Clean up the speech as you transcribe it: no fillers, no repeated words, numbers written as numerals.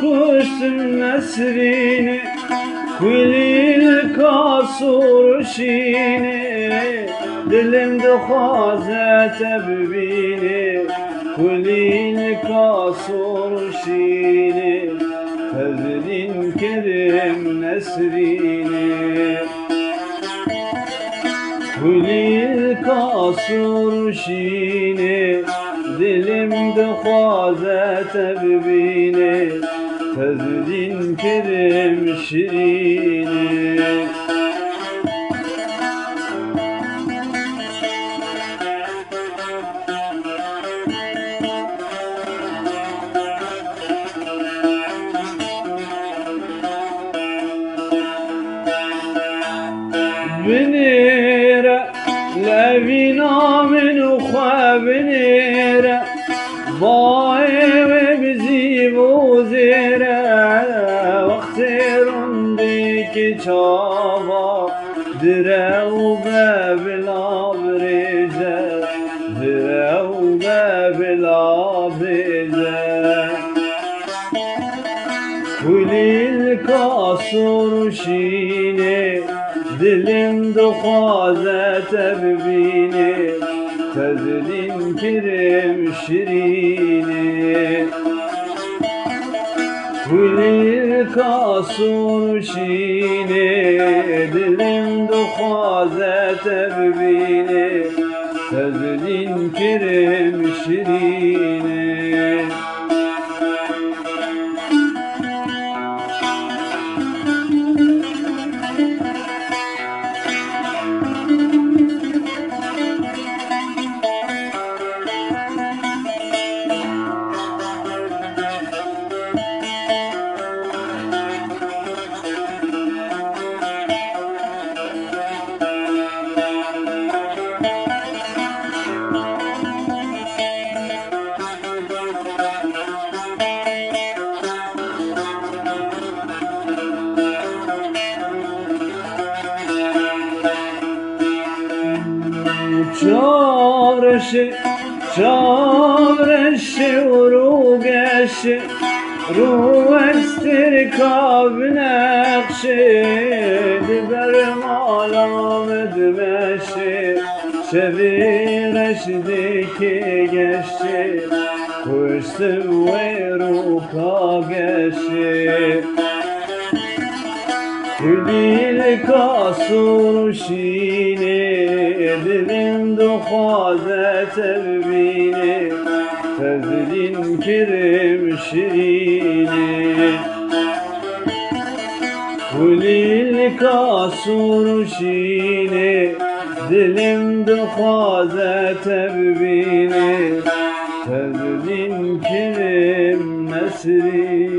kuştum nesrini Kulil kasur şini Dilimde hazete bibini Kulil kasur şini Fezlin kerim nesrini Kulil kasur şini Dilimde hazete bibini Fezlin kerim şirini بنيرة لا فينا من أخوة بنيرة باي وبزيب وزيرة واختير ديك شابا درا وباب العبريزة درا وباب العبريزة Kulil kasur şini Dilimde hazete bibini Fezlin kerim şirini Kulil kasur şini Dilimde hazete bibini Fezlin kerim şirini çavreşi urugeşi ruhestir kavnekşi diberim alamet meşi çevireşdiki geçti kuştum ve ruka geçti Kulil kasur şini Dilimde hazete bibini Fezlin kerim şirini Kulil kasur şini Dilimde hazete bibini Fezlin kerim nesrini